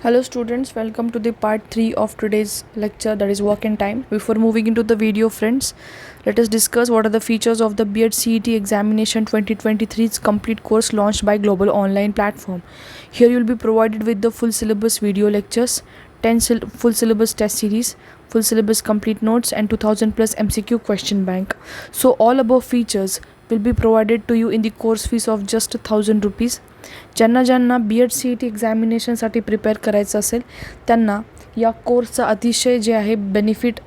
Hello students, welcome to the part 3 of today's lecture, that is work and time. Before moving into the video friends, let us discuss what are the features of the B.Ed CET examination 2023's complete course launched by Global Online platform. Here you will be provided with the full syllabus video lectures, 10 full syllabus test series, full syllabus complete notes and 2000 plus MCQ question bank. So all above features will be provided to you in the course fees of just 1000 rupees. ज्यांना B.Ed CET एक्झामिनेशनसाठी prepare करायचं असेल त्यांना या कोर्सचा अतिशय जे आहे benefit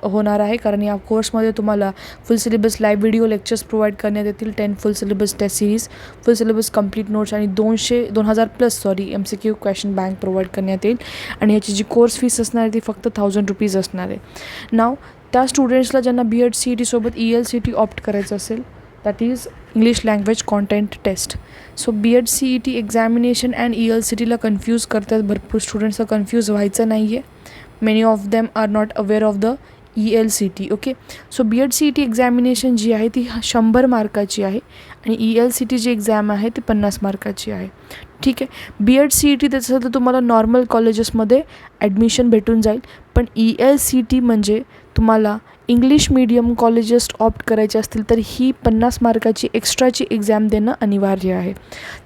होणार आहे, कारण या कोर्समध्ये तुम्हाला full syllabus live video lectures provide करण्यात येतील, 10 full syllabus test series, full syllabus complete notes आणि 2000+ MCQ क्वेश्चन बँक प्रोव्हाइड करण्यात येईल. आणि ह्याची जी कोर्स फीस असणार आहे ती फक्त 1000 रुपीज असणार आहे. नाव त्या स्टुडंट्सला ज्यांना B.Ed CET सोबत ELCT ऑप्ट करायचं असेल, that is English Language Content Test. So B.Ed CET examination and ELCTला कन्फ्यूज करतात. भरपूर स्टुडंट्सला कन्फ्यूज व्हायचं नाही आहे. Many of them are not aware of the ELCT. Okay, so B.Ed CET examination जी आहे ती 100 मार्काची आहे आणि ELCT जी एक्झाम आहे ती 50 मार्काची आहे. ठीक आहे. B.Ed CET त्याचं तर तुम्हाला नॉर्मल कॉलेजेसमध्ये ॲडमिशन भेटून जाईल, पण ELCT म्हणजे तुम्हाला इंग्लिश मीडियम कॉलेजेस ऑप्ट करायचे असतील तर ही 50 मार्काची एक्स्ट्राची एक्झाम देणं अनिवार्य आहे.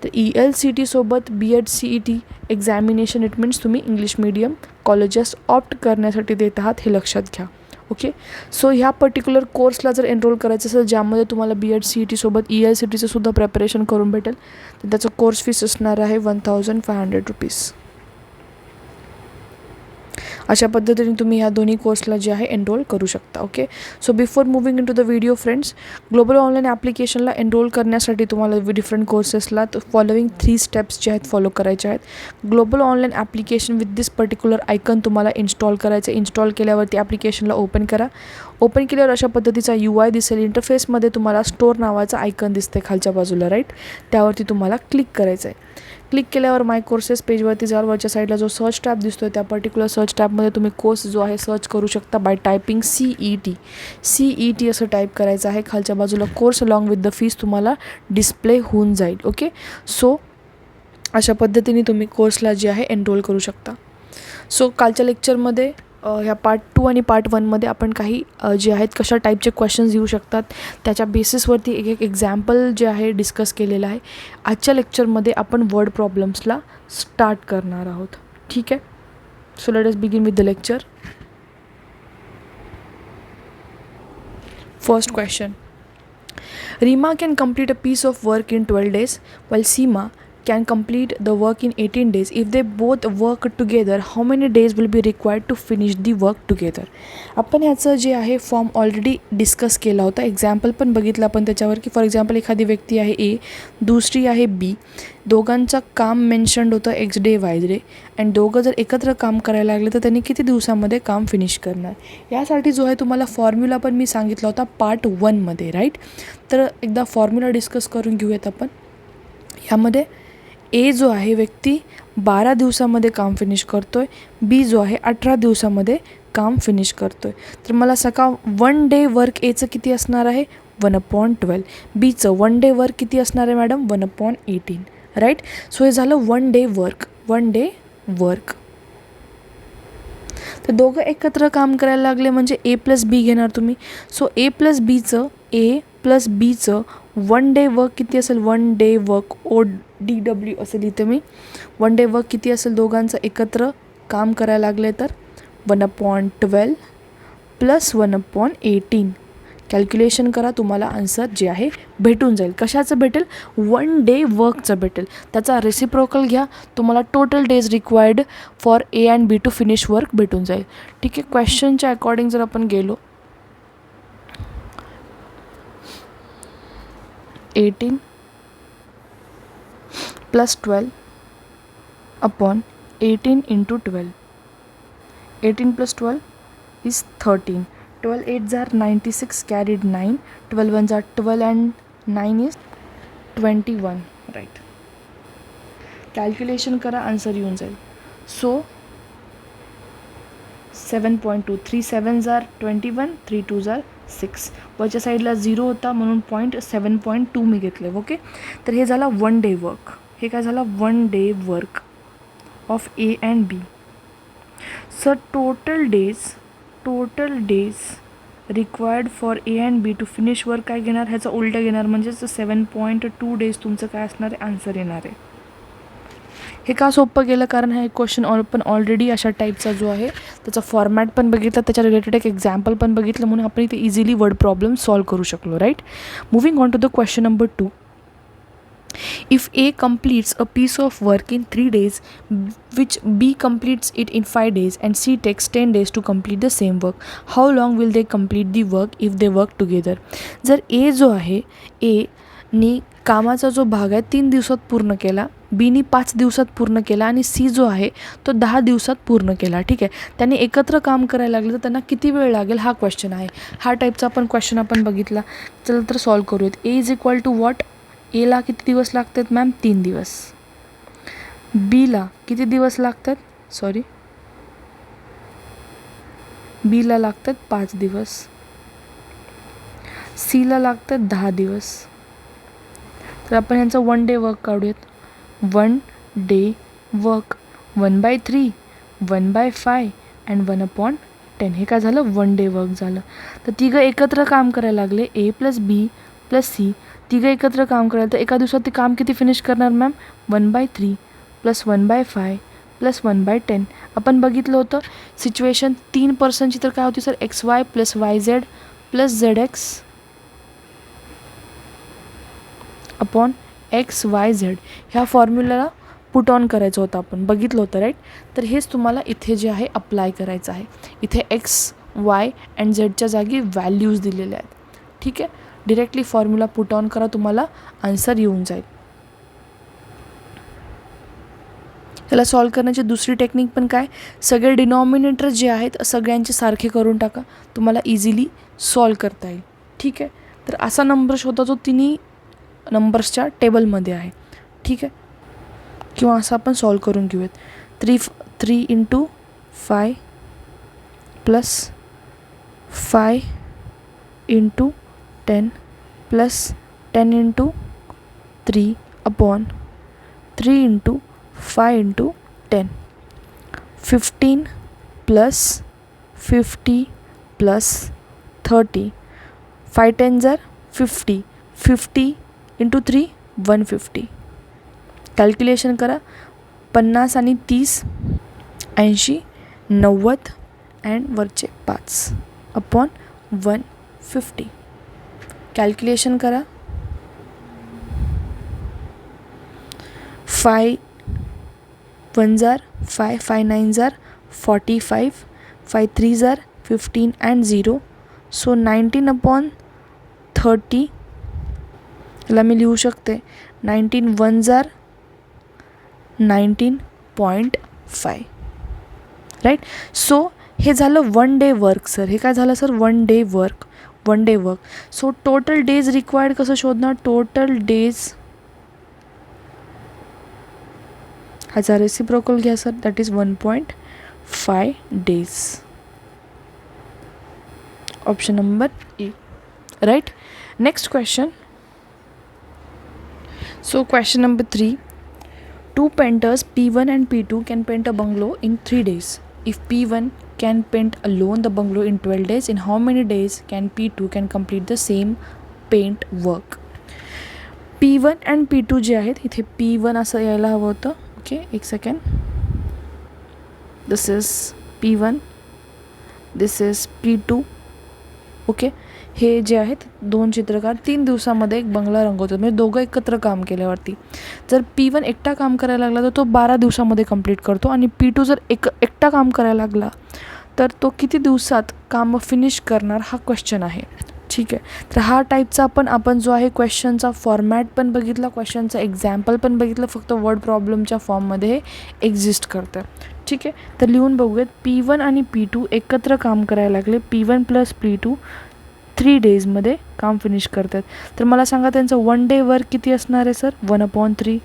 तर ELCT सोबत B.Ed CET examination it means तुम्ही इंग्लिश मीडियम कॉलेजेस ऑप्ट करण्यासाठी देत आहात, हे लक्षात घ्या. ओके, सो ह्या पर्टिक्युलर कोर्सला जर एनरोल करायचं असेल ज्यामध्ये तुम्हाला B.Ed CET सोबत ELCTचं सुद्धा प्रेपरेशन करून भेटेल, तर त्याचं कोर्स फीस असणार आहे 1500 रुपीज. अशा पद्धतीने तुम्ही ह्या दोन्ही कोर्सला जे आहे एनरोल करू शकता. Okay, so before moving into the video friends, global online ॲप्लिकेशनला एनरोल करण्यासाठी तुम्हाला डिफरंट कोर्सेसला फॉलोइंग 3 स्टेप्स जे आहेत फॉलो करायचे आहेत. Global online application with this particular icon तुम्हाला इन्स्टॉल करायचं. इन्स्टॉल केल्यावरती ॲप्लिकेशनला ओपन करा. ओपन केल्यावर अशा पद्धतीचा UI दिसेल. इंटरफेसमध्ये तुम्हाला स्टोअर नावाचा आयकन दिसते खालच्या बाजूला, राईट, त्यावरती तुम्हाला क्लिक करायचं आहे. क्लिक केल्यावर माय कोर्सेस पेजवरती जाल. वरच्या साईडला जो सर्च टॅब दिसतो त्या पर्टिक्युलर सर्च टॅबमध्ये तुम्ही कोर्स जो आहे सर्च करू शकता बाय टायपिंग CET असं टाईप करायचं आहे. खालच्या बाजूला course along with the fees तुम्हाला डिस्प्ले होऊन जाईल. ओके, सो अशा पद्धतीने तुम्ही कोर्सला जे आहे एनरोल करू शकता. सो कालच्या लेक्चरमध्ये ह्या पार्ट 2 आणि पार्ट 1मध्ये आपण काही जे आहेत कशा टाईपचे क्वेश्चन्स येऊ शकतात त्याच्या बेसिसवरती एक एक्झाम्पल जे आहे डिस्कस केलेलं आहे. आजच्या लेक्चरमध्ये आपण वर्ड प्रॉब्लेम्सला स्टार्ट करणार आहोत. ठीक आहे, so let us begin with the lecture. First question, Rima can complete a piece of work in 12 days while Seema can complete the work in 18 days. If they both work together, how many days will be required to finish the work together? आपण ह्याचं जे आहे form already discuss केला होता. Example पण बघितलं आपण त्याच्यावर की फॉर एक्झाम्पल एखादी व्यक्ती आहे A, दुसरी आहे B. दोघांचं काम मेन्शन्ड होतं X डे Y डे, आणि दोघं जर एकत्र काम करायला लागले तर त्यांनी किती दिवसामध्ये काम फिनिश करणार. यासाठी जो आहे तुम्हाला फॉर्म्युला पण मी सांगितला होता पार्ट 1मध्ये, राईट. तर एकदा फॉर्म्युला डिस्कस करून घेऊयात आपण. यामध्ये A जो आहे व्यक्ती 12 दिवसामध्ये काम फिनिश करतो आहे, B जो आहे 18 दिवसामध्ये काम फिनिश करतो आहे. तर मला सका 1 डे वर्क Aचं किती असणार आहे 1/12, Bचं 1 डे वर्क किती असणार आहे मॅडम 1/18, राईट. सो हे झालं 1 डे वर्क. तर दोघं एकत्र काम करायला लागले म्हणजे A + B घेणार तुम्ही. सो A + Bचं 1 डे वर्क किती असेल 1 डे वर्क ODW असं लिहिते मी. 1 डे वर्क किती असेल दोघांचं एकत्र काम करायला लागले तर 1/12 + 1/18. कॅल्क्युलेशन करा, तुम्हाला आन्सर जे आहे भेटून जाईल. कशाचं भेटेल 1 डे वर्कचं भेटेल. त्याचा रेसिप्रोकल घ्या, तुम्हाला total days required for A and B to finish work भेटून जाईल. ठीक आहे, क्वेश्चनच्या अकॉर्डिंग जर आपण गेलो 18 + 12 upon 18 × 12. 18 + 12 is 13. 12 8s are 96, carried 9. 12 1s are 12 and 9 is 21, right. Calculation करा, आन्सर येऊन जाईल. So 7.2, 3 7s are 21, 3 2s are 6. वरच्या साईडला 0 होता म्हणून 7.2 मी घेतले. ओके, तर हे झाला 1 डे वर्क. हे काय झालं 1 day work. of A and B. So total days required for A and B to finish work काय घेणार, ह्याचा उलटा घेणार, म्हणजेच 7.2 days तुमचं काय असणार आहे, आन्सर येणार आहे. हे का सोपं गेलं, कारण हा एक क्वेश्चन आपण ऑलरेडी अशा टाईपचा जो आहे त्याचा फॉर्मॅट पण बघितला, त्याच्या रिलेटेड एक एक्झाम्पल पण बघितलं, म्हणून आपण इथे इझिली वर्ड प्रॉब्लेम सॉल्व करू शकलो. Right. Moving on to the question number 2. If A completes a piece of work in 3 days, which B completes it in 5 days, and C takes 10 days to complete the same work, how long will they complete the work if they work together? जर A जो आहे, A नी कामाचा जो भाग आहे 3 दिवसात पूर्ण केला, बीनी 5 दिवसात पूर्ण केला, आणि सी जो आहे तो 10 दिवसात पूर्ण केला. ठीक आहे. त्यांनी एकत्र काम करायला लागलं तर त्यांना किती वेळ लागेल, हा क्वेश्चन आहे. हा टाईपचा आपण क्वेश्चन आपण बघितला. चला तर सॉल्व करूयात. ए इज इक्वल टू वॉट, एला किती दिवस लागतात मॅम, 3 दिवस. बीला किती दिवस लागतात, सॉरी, बीला लागतात 5 दिवस. सीला लागतात 10 दिवस. तर आपण ह्यांचा 1 डे वर्क काढूयात. 1 डे वर्क 1/3, 1/5 अँड 1/10. हे काय झालं, 1 डे वर्क झालं. तर तिघं एकत्र काम करायला लागले, ए प्लस बी प्लस सी, तिघं एकत्र काम करायला. तर एका दिवसात ते काम किती फिनिश करणार मॅम, 1/3 प्लस 1/5 प्लस 1/10. आपण बघितलं होतं सिच्युएशन 3%ची, तर काय होती sir, XY plus YZ plus ZX upon XYZ. ह्या फॉर्म्युलाला पुट ऑन करायचं होतं, आपण बघितलं होतं. राईट. तर हेच तुम्हाला इथे जे आहे अप्लाय करायचं आहे. इथे XY अँड झेडच्या जागी व्हॅल्यूज दिलेल्या आहेत. ठीक आहे. डिरेक्टली फॉर्म्युला पुट ऑन करा, तुम्हाला आन्सर येऊन जाईल. त्याला सॉल्व करण्याची दुसरी टेक्निक पण काय, सगळे डिनॉमिनेटर जे आहेत सगळ्यांचे सारखे करून टाका, तुम्हाला इझिली सॉल्व करता येईल. ठीक आहे. तर असा नंबर शोधा जो तिन्ही नंबर्सच्या टेबलमध्ये आहे. ठीक आहे. किंवा असं आपण सॉल्व करून घेऊयात. 3 into 5 plus 5 into 10 plus 10 into 3 upon 3 into 5 into 10. 15 plus 50 plus 30. 5 10 जर 50. 50 इंटू 3 150. कॅल्क्युलेशन करा. 50 आणि 30 80 90 अँड वरचे 5 अपॉन 150. कॅल्क्युलेशन करा. 5 1 जार 5, 5 9 जार 45, 5 3 जार 15 अँड 0. So 19 upon 30. याला मी लिहू शकते 19 1 जार 19.5. राईट. सो हे झालं 1 डे वर्क सर. हे काय झालं sir, 1 day work. 1 day work. So total days required कसं शोधणार, टोटल डेज ह्याचा रेसिप्रोकल घ्या sir, that is 1.5 days. Option number A. Right. Next question. So question number 3. Two painters P1 and P2 can paint a bungalow in 3 days. If P1 can paint alone the bungalow in 12 days, in how many days can P2 can complete the same paint work? P1 and P2 जे आहेत, इथे P1 असं यायला हवं होतं. Okay, एक second. This is P1, this is P2. Okay. हे जे आहेत दोन चित्रकार 3 दिवसामध्ये एक बंगला रंगवतात, म्हणजे दोघं एकत्र काम केल्यावरती. जर P1 एकटा काम करायला लागला तर तो 12 दिवसामध्ये कंप्लीट करतो, आणि P2 जर एकटा काम करायला लागला तर तो किती दिवसात काम फिनिश करणार, हा क्वेश्चन आहे. ठीक आहे. तर हा टाईपचा आपण जो आहे क्वेश्चनचा फॉर्मॅट पण बघितला, क्वेश्चनचा एक्झाम्पल पण बघितलं, फक्त वर्ड प्रॉब्लेमच्या फॉर्ममध्ये हे एक्झिस्ट करतं. ठीक आहे. तर लिहून बघूयात. P1 आणि P2 एकत्र काम करायला लागले. P1 प्लस P2 3 डेजमध्ये काम फिनिश करतात. तर मला सांगा त्यांचं 1 डे वर्क किती असणार आहे सर, 1/3.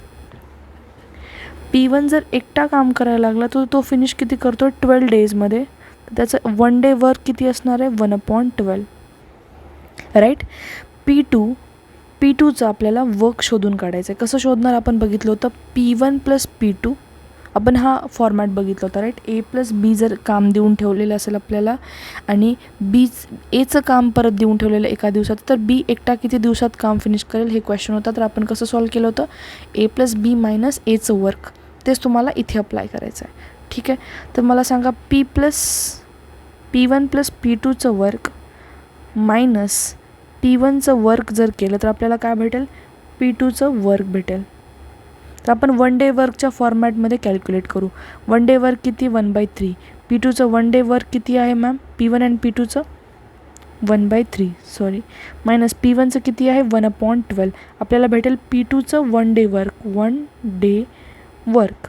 P1 जर एकटा काम करायला लागला तर तो फिनिश किती करतो, 12 डेजमध्ये. तर त्याचं 1 डे वर्क किती असणार आहे, 1/12. राईट. P2चं आपल्याला वर्क शोधून काढायचं आहे. कसं शोधणार आपण बघितलं होतं. P1 प्लस P2 आपण हा फॉर्मॅट बघितला होता राईट. ए प्लस बी जर काम देऊन ठेवलेलं असेल आपल्याला आणि एचं काम परत देऊन ठेवलेलं एका दिवसात, तर बी एकटा किती दिवसात काम फिनिश करेल हे क्वेश्चन होता. तर आपण कसं सॉल्व केलं होतं, ए प्लस बी मायनस एचं वर्क, तेच तुम्हाला इथे अप्लाय करायचं आहे. ठीक आहे. तर मला सांगा P1 प्लस P2चं वर्क मायनस P1चं वर्क जर केलं तर आपल्याला काय भेटेल, P2चं वर्क भेटेल. तर आपण 1 डे वर्कच्या फॉर्मॅटमध्ये कॅल्क्युलेट करू. 1 डे वर्क किती, 1/3. P2चं 1 डे वर्क किती आहे मॅम, P1 आणि P2चं 1/3 सॉरी, मायनस P1चं किती आहे 1/12. आपल्याला भेटेल P2चं 1 डे वर्क.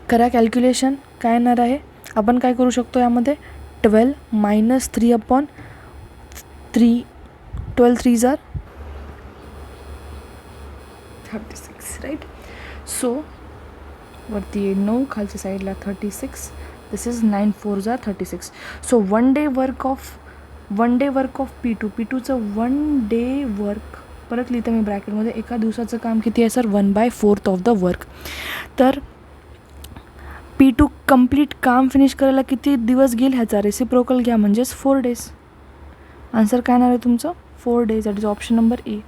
करा कॅल्क्युलेशन, काय येणार आहे. आपण काय करू शकतो यामध्ये, 12 मायनस 3/3, 12 3 जार 36 राईट. सो वरती 9, खालच्या साईडला 36, दिस इज 9 4 जार 36. सो 1 डे वर्क ऑफ P2चं 1 डे वर्क, परत लिहितं मी ब्रॅकेटमध्ये, एका दिवसाचं काम किती आहे सर, 1/4 ऑफ द वर्क. तर P2 कंप्लीट काम फिनिश करायला किती दिवस घेईल ह्याचा रेसिप्रोकल घ्या, म्हणजेच 4 डेज. आन्सर काय येणार आहे तुमचं, 4 days. That is option number ए.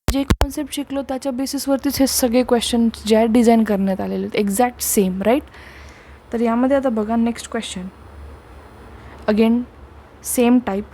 जे कॉन्सेप्ट शिकलो त्याच्या बेसिसवरतीच हे सगळे क्वेश्चन जे आहेत डिझाईन करण्यात आलेले आहेत, एक्झॅक्ट सेम राईट. तर यामध्ये आता बघा next question, again same type.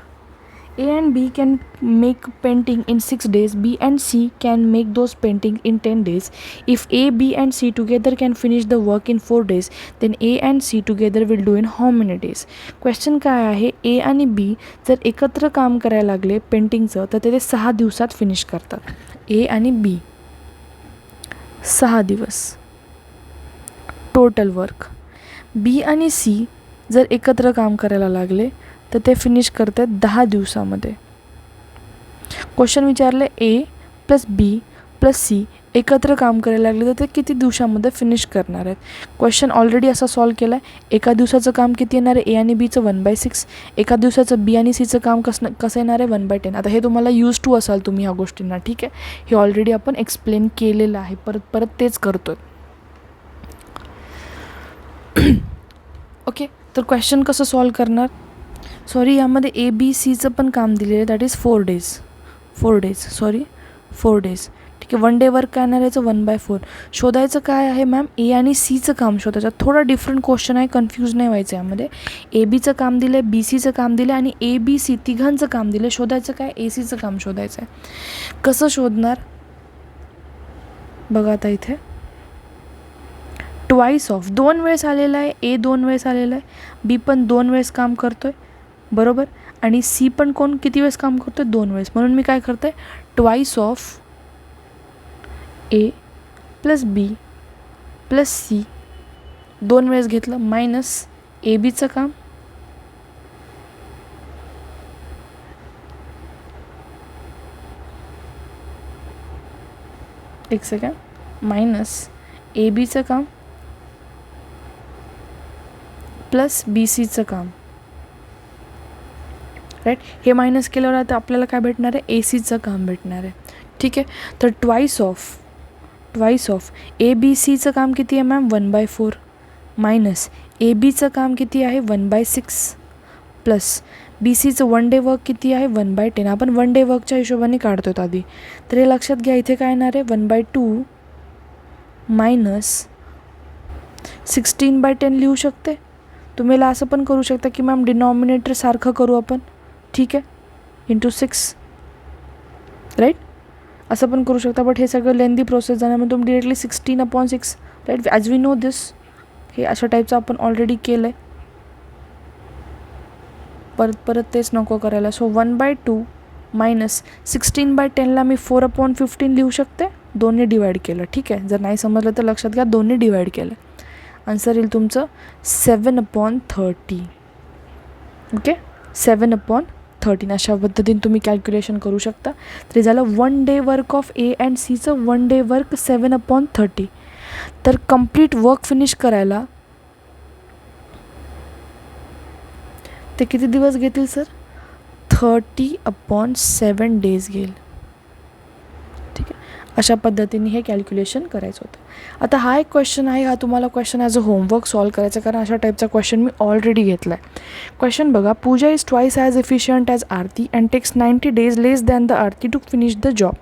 A and B can make painting in 6 days. B and C can make those painting in 10 days. If A, B and C together can finish the work in 4 days, then A and C together will do in how many days? Question काय आहे, A आणि B जर एकत्र काम करायला लागले पेंटिंगचं तर ते 6 दिवसात फिनिश करतात. A आणि B 6 दिवस टोटल वर्क. B आणि C जर एकत्र काम करायला लागले तर ते फिनिश करतात 10 दिवसामध्ये. क्वेश्चन विचारले ए प्लस बी प्लस सी एकत्र काम करायला लागले तर ते किती दिवसामध्ये फिनिश करणार आहेत. क्वेश्चन ऑलरेडी असा सॉल्व केला आहे. एका दिवसाचं काम किती येणार आहे, ए आणि बीचं 1/6. एका दिवसाचं बी आणि सीचं काम कसं येणार आहे, 1/10. आता हे तुम्हाला यूज टू असाल तुम्ही ह्या गोष्टींना, ठीक आहे. हे ऑलरेडी आपण एक्सप्लेन केलेलं आहे, परत तेच करतो. ओके, तर क्वेश्चन कसं सॉल्व करणार, सॉरी यामध्ये ए बी सीचं पण काम दिलेलं आहे, दॅट इज 4 डेज. ठीक आहे. 1 डे वर्क काय येणार याचं 1/4. शोधायचं काय आहे मॅम, ए आणि सीचं काम शोधायचं. थोडा डिफरंट क्वेश्चन आहे, कन्फ्यूज नाही व्हायचं यामध्ये. ए बीचं काम दिलं आहे, बी सीचं काम दिलं आहे आणि ए बी सी तिघांचं काम दिलं आहे. शोधायचं काय, ए सीचं काम शोधायचं आहे. कसं शोधणार बघा आता इथे, ट्वाईस ऑफ 2 वेळेस आलेला आहे, ए 2 वेळेस आलेला आहे, बी पण 2 वेळेस काम करतो आहे बरोबर, आणि सी पण किती वेळेस काम करतो आहे, 2 वेळेस. म्हणून मी काय करतो आहे, twice of A plus B plus C 2 वेळेस घेतलं, मायनस ए बीचं काम एक सेकंड, मायनस ए बीचं काम प्लस बी सीचं काम राईट. हे मायनस केल्यावर आता आपल्याला काय भेटणार आहे, ए सीचं काम भेटणार आहे. ठीक आहे. तर ट्वाईस ऑफ ए बी सीचं काम किती आहे मॅम, 1/4 मायनस ए बीचं काम किती आहे 1/6 प्लस बी सीचं 1 डे वर्क किती आहे 1/10. आपण 1 डे वर्कच्या हिशोबाने काढतो आधी. तर हे लक्षात घ्या, इथे काय येणार आहे 1/2 मायनस 16/10 लिहू शकते. तुम्हाला असं पण करू शकता की मॅम डिनॉमिनेटर सारखं करू आपण, ठीक आहे, इंटू 6 राईट, असं पण करू शकता. बट हे सगळं लेंदी प्रोसेस जाण्यामध्ये तुम्ही directly 16/6 right, as we know this, हे अशा टाईपचं आपण ऑलरेडी केलं आहे. परत तेच नको करायला. सो 1/2 मायनस 16/10ला मी 4/15 लिहू शकते, 2ने डिवाईड केलं. ठीक आहे, जर नाही समजलं तर लक्षात घ्या, 2ने डिवाईड केलं. आन्सर येईल तुमचं 7/30. ओके, 7/13 अशा पद्धतीने तुम्ही कॅल्क्युलेशन करू शकता. तरी झालं 1 day work of A and सीचं 1 डे वर्क 7/30. तर कंप्लीट वर्क फिनिश करायला ते किती दिवस घेतील सर, 30/7 डेज घेईल. ठीक आहे. अशा पद्धतीने हे कॅल्क्युलेशन करायचं होतं. आता हा एक क्वेश्चन आहे, हा तुम्हाला question as a homework solve करायचा, कारण अशा टाईपचा क्वेश्चन मी ऑलरेडी घेतला आहे. क्वेश्चन बघा, Pooja is twice as efficient as Aarti and takes 90 days less than the Aarti to finish the job.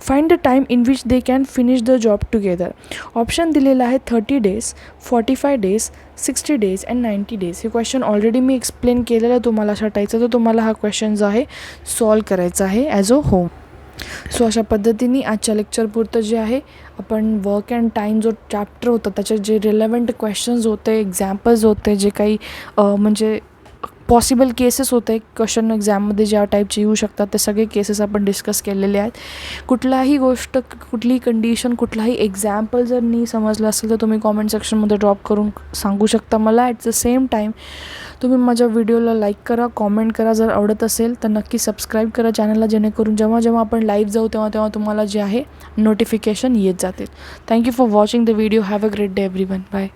Find the time in which they can finish the job together. Option दिलेला आहे 30 days, 45 days, 60 days and 90 days. हे question already मी explain केलेलं आहे तुम्हाला अशा टाईपचं, तर तुम्हाला हा क्वेश्चन जो आहे सॉल्व करायचा आहे ॲज अ होम. सो अशा पद्धतीने आजच्या लेक्चरपुरतं जे आहे आपण वर्क अँड टाईम जो चॅप्टर होता त्याचे जे रिलेवंट क्वेश्चन्स होते, एक्झाम्पल्स होते, जे काही म्हणजे पॉसिबल केसेस होते क्वेश्चन एक्झाममध्ये ज्या टाईपचे येऊ शकतात, ते सगळे केसेस आपण डिस्कस केलेले आहेत. कुठलाही गोष्ट, कुठलीही कंडिशन, कुठलाही एक्झाम्पल जर नाही समजलं असेल तर तुम्ही कॉमेंट सेक्शनमध्ये ड्रॉप करून सांगू शकता मला. ॲट द सेम टाईम तुम्ही माझ्या व्हिडिओला लाईक करा, कॉमेंट करा. जर आवडत असेल तर नक्की सबस्क्राईब करा चॅनलला, जेणेकरून जेव्हा जेव्हा आपण लाईव्ह जाऊ तेव्हा तुम्हाला जे आहे नोटिफिकेशन येत जातील. Thank you for watching the video. Have a great day everyone. Bye.